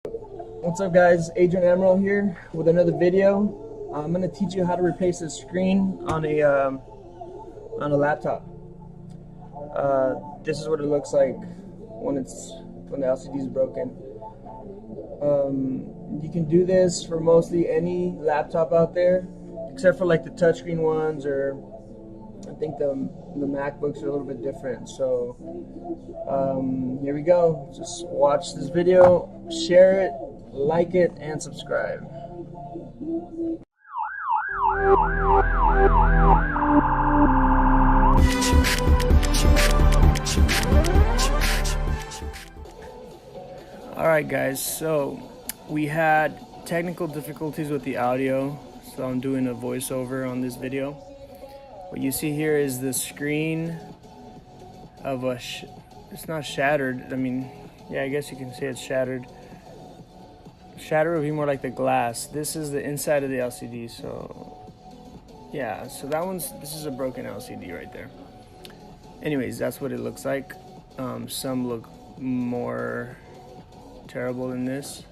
What's up guys, Adrian Emerald here with another video. I'm going to teach you how to replace a screen on a laptop. This is what it looks like when the LCD is broken. You can do this for mostly any laptop out there, except for like the touchscreen ones, or I think the MacBooks are a little bit different. So here we go. Just watch this video, share it, like it, and subscribe. Alright guys, so we had technical difficulties with the audio, so I'm doing a voiceover on this video. What you see here is the screen of it's not shattered. I mean, yeah, I guess you can say it's shattered. Shatter would be more like the glass. This is the inside of the LCD, so yeah, so this is a broken LCD right there. Anyways, that's what it looks like. Some look more terrible than this.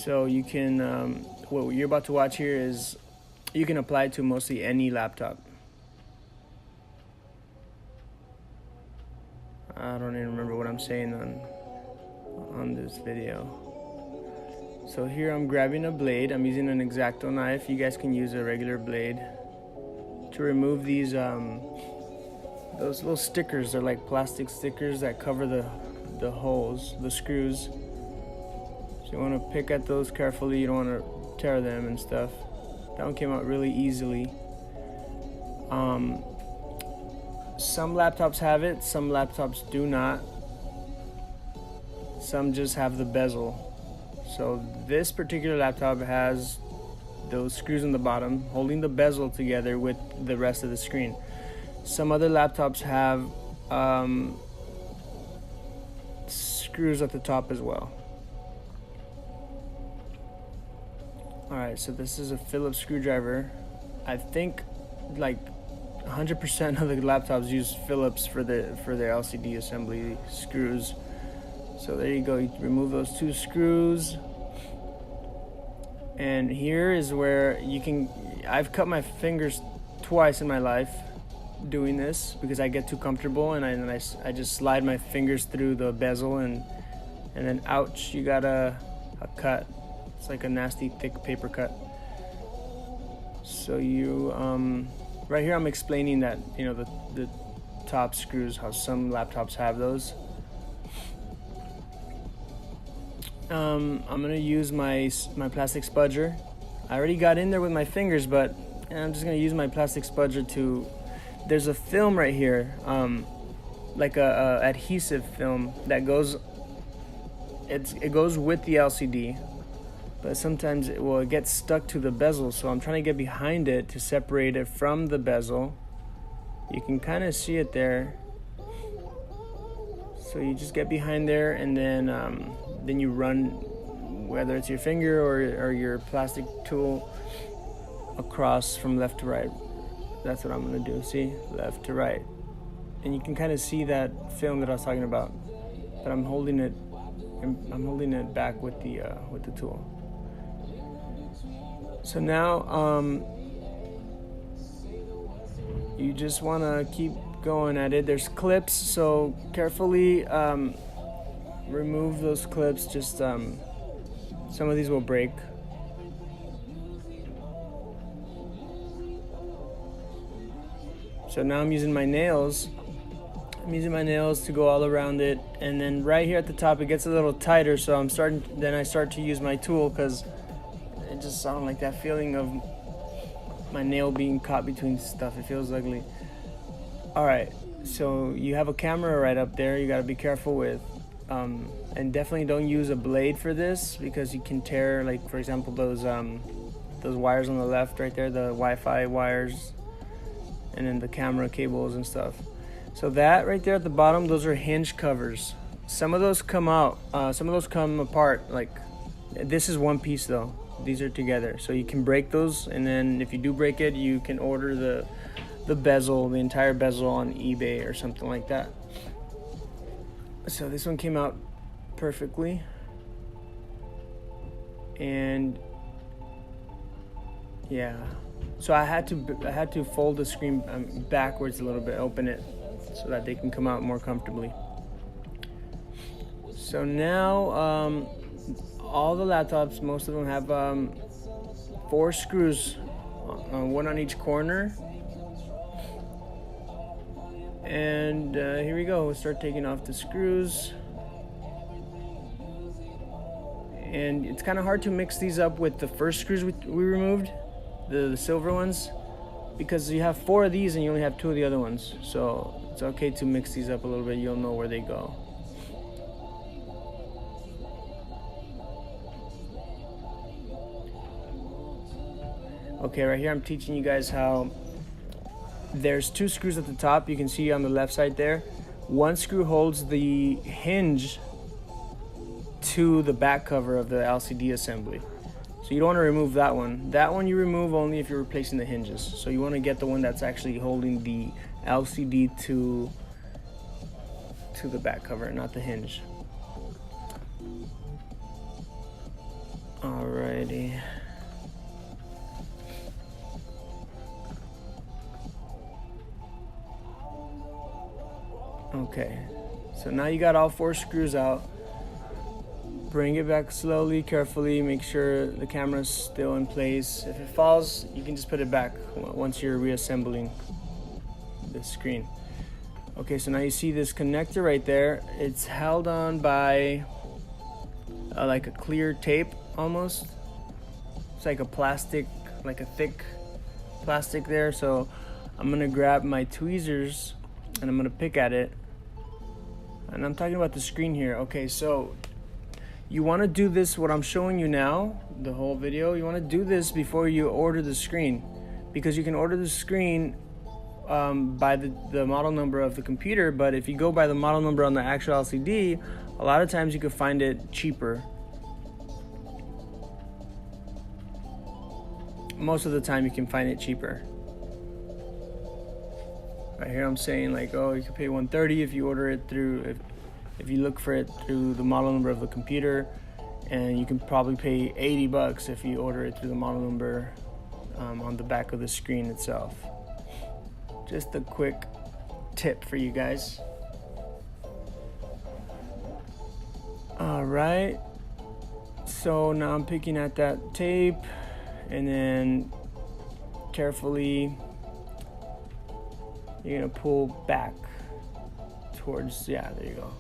So you can, what you're about to watch here is, you can apply it to mostly any laptop. I don't even remember what I'm saying on this video. So here I'm grabbing a blade. I'm using an X-Acto knife. You guys can use a regular blade to remove these those little stickers. They're like plastic stickers that cover the holes, the screws. So you want to pick at those carefully. You don't want to tear them and stuff. That one came out really easily. Some laptops have it, some laptops do not. Some just have the bezel. So this particular laptop has those screws on the bottom holding the bezel together with the rest of the screen. Some other laptops have screws at the top as well. Alright, so this is a Phillips screwdriver. I think like 100% of the laptops use Phillips for their LCD assembly screws. So there you go. You remove those two screws, and here is where you can. I've cut my fingers twice in my life doing this because I get too comfortable, and I just slide my fingers through the bezel, and then ouch, you got a cut. It's like a nasty thick paper cut. So you right here I'm explaining that, you know, the top screws, how some laptops have those. I'm gonna use my plastic spudger. I already got in there with my fingers, but I'm just gonna use my plastic spudger to. There's a film right here, like a adhesive film that goes. It goes with the LCD. But sometimes it gets stuck to the bezel, so I'm trying to get behind it to separate it from the bezel. You can kind of see it there. So you just get behind there, and then you run, whether it's your finger or your plastic tool, across from left to right. That's what I'm gonna do. See, left to right, and you can kind of see that film that I was talking about. But I'm holding it back with the tool. So now you just want to keep going at it. There's clips, so carefully remove those clips. Just some of these will break. So now I'm using my nails. To go all around it, and then right here at the top it gets a little tighter, so I start to use my tool, because it just sounds like that feeling of my nail being caught between stuff. It feels ugly. Alright, so you have a camera right up there you got to be careful with, and definitely don't use a blade for this, because you can tear, like, for example, those wires on the left right there, the Wi-Fi wires, and then the camera cables and stuff. So that right there at the bottom, those are hinge covers. Some of those come out, some of those come apart. Like, this is one piece though. These are together. So you can break those, and then if you do break it, you can order the bezel, the entire bezel on eBay or something like that. So this one came out perfectly, and yeah, so I had to fold the screen backwards a little bit, open it so that they can come out more comfortably. So now all the laptops, most of them have 4 screws, one on each corner. And here we go. We'll start taking off the screws. And it's kind of hard to mix these up with the first screws we removed, the silver ones, because you have 4 of these and you only have 2 of the other ones. So it's okay to mix these up a little bit. You'll know where they go. Okay, right here I'm teaching you guys how there's 2 screws at the top. You can see on the left side there. One screw holds the hinge to the back cover of the LCD assembly. So you don't want to remove that one. That one you remove only if you're replacing the hinges. So you want to get the one that's actually holding the LCD to the back cover, not the hinge. Alrighty. Okay, so now you got all 4 screws out. Bring it back slowly, carefully, make sure the camera's still in place. If it falls, you can just put it back once you're reassembling the screen. Okay, so now you see this connector right there. It's held on by like a clear tape almost. It's like a plastic, like a thick plastic there. So I'm gonna grab my tweezers and I'm gonna pick at it. And I'm talking about the screen here. Okay, so you want to do this, what I'm showing you now, the whole video, you want to do this before you order the screen, because you can order the screen by the model number of the computer, but if you go by the model number on the actual LCD, a lot of times you can find it cheaper. Most of the time you can find it cheaper. Right here I'm saying like, oh, you can pay $130 if you order it through, if you look for it through the model number of the computer, and you can probably pay $80 if you order it through the model number on the back of the screen itself. Just a quick tip for you guys. All right, so now I'm picking at that tape, and then carefully you're gonna pull back towards, yeah, there you go.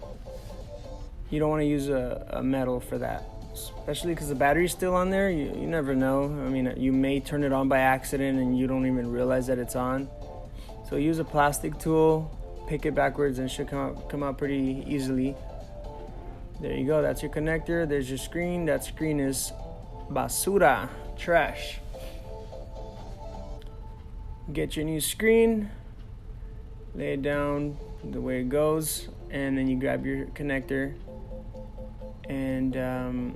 You don't want to use a metal for that, especially because the battery's still on there. You never know. I mean, you may turn it on by accident and you don't even realize that it's on. So use a plastic tool, pick it backwards, and it should come out pretty easily. There you go. That's your connector. There's your screen. That screen is basura, trash. Get your new screen, lay it down the way it goes, and then you grab your connector, and there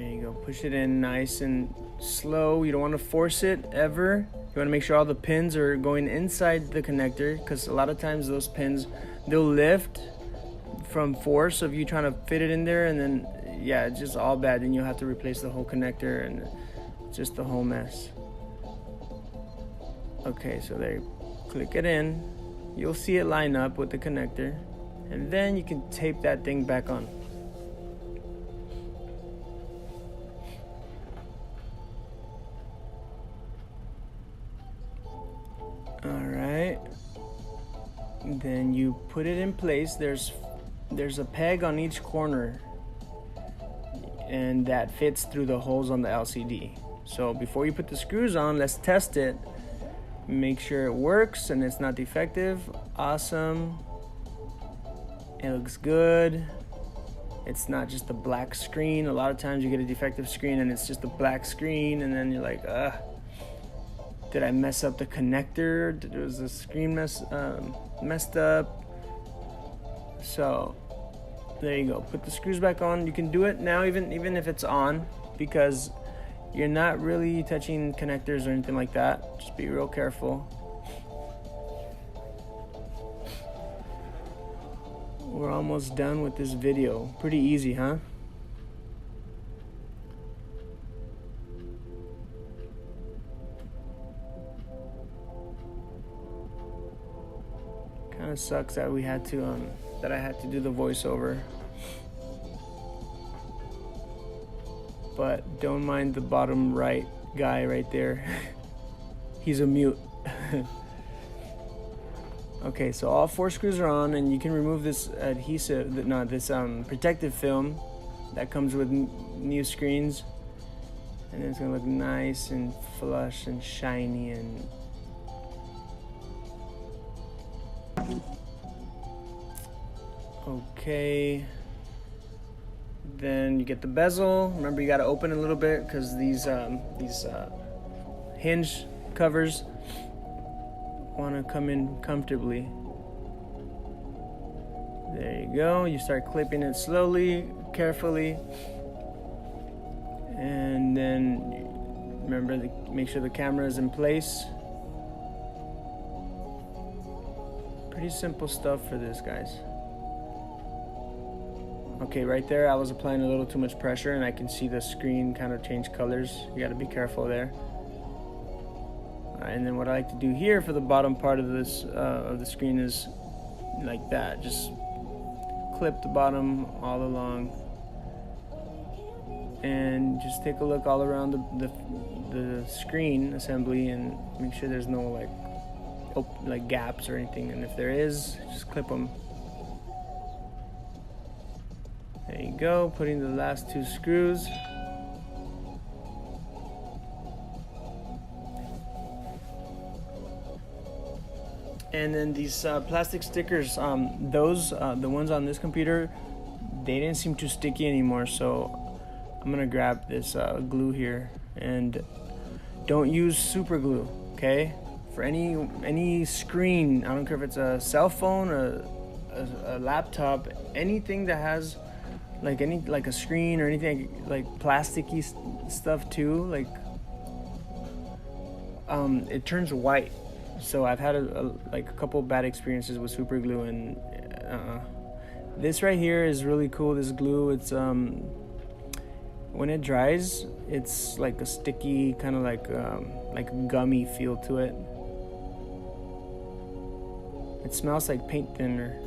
you go. Push it in nice and slow. You don't want to force it ever. You want to make sure all the pins are going inside the connector, because a lot of times those pins, they'll lift from force of you trying to fit it in there, and then yeah, it's just all bad. Then you'll have to replace the whole connector, and just the whole mess. Okay, so there, click it in. You'll see it line up with the connector, and then you can tape that thing back on. Alright, then you put it in place. There's a peg on each corner, and that fits through the holes on the LCD. So before you put the screws on, let's test it. Make sure it works and it's not defective. Awesome. It looks good. It's not just a black screen. A lot of times you get a defective screen and it's just a black screen, and then you're like, did I mess up the connector? Was the screen messed up? So there you go. Put the screws back on. You can do it now even if it's on, because you're not really touching connectors or anything like that. Just be real careful. we're almost done with this video. Pretty easy, huh? Kind of sucks that we had to that I had to do the voiceover, but don't mind the bottom right guy right there. He's a mute. Okay, so all 4 screws are on, and you can remove this adhesive, this protective film that comes with new screens, and it's gonna look nice and flush and shiny. And okay, then you get the bezel. Remember, you got to open it a little bit because these hinge covers want to come in comfortably. There you go. You start clipping it slowly, carefully, and then remember to make sure the camera is in place. Pretty simple stuff for this, guys. Okay, right there I was applying a little too much pressure, and I can see the screen kind of change colors. You got to be careful there. And then what I like to do here for the bottom part of this of the screen is like that. Just clip the bottom all along, and just take a look all around the screen assembly and make sure there's no like gaps or anything. And if there is, just clip them. There you go. Putting the last 2 screws. And then these plastic stickers, those the ones on this computer, they didn't seem too sticky anymore, so I'm gonna grab this glue here. And don't use super glue, okay? For any screen, I don't care if it's a cell phone or a laptop, anything that has like a screen or anything like plasticky stuff too, like it turns white. So I've had a couple bad experiences with super glue, and this right here is really cool. This glue, it's when it dries, it's like a sticky kind of like gummy feel to it. It smells like paint thinner.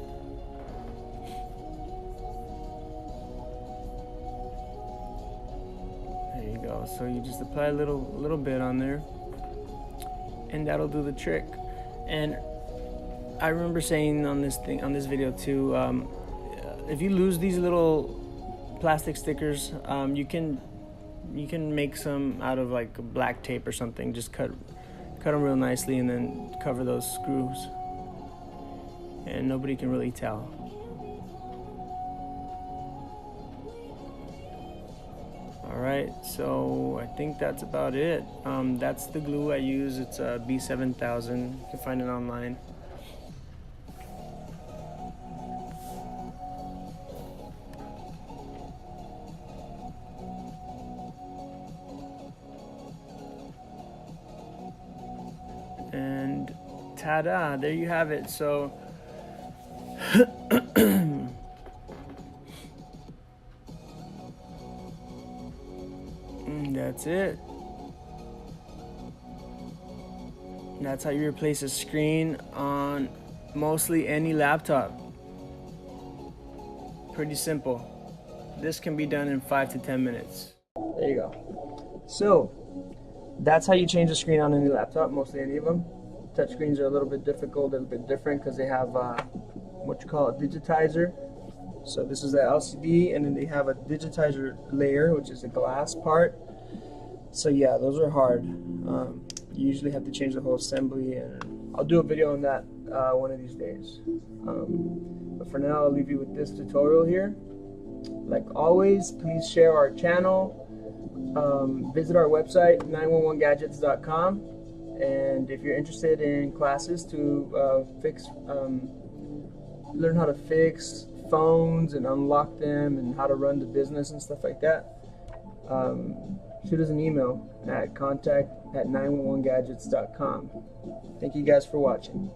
There you go. So you just apply a little bit on there, and that'll do the trick. And I remember saying on this video too, if you lose these little plastic stickers, you can make some out of like black tape or something. Just cut them real nicely and then cover those screws, and nobody can really tell. Alright, so I think that's about it. That's the glue I use. It's a B7000. You can find it online. And ta-da, there you have it. So that's it. That's how you replace a screen on mostly any laptop. Pretty simple. This can be done in 5 to 10 minutes. There you go. So that's how you change the screen on any laptop, mostly any of them. Touch screens are a little bit difficult, a little bit different because they have what you call a digitizer. So this is the LCD, and then they have a digitizer layer, which is the glass part. So yeah, those are hard. You usually have to change the whole assembly, and I'll do a video on that one of these days. But for now, I'll leave you with this tutorial here. Like always, please share our channel. Visit our website, 911gadgets.com. And if you're interested in classes to learn how to fix phones and unlock them and how to run the business and stuff like that, shoot us an email at contact@911gadgets.com. Thank you guys for watching.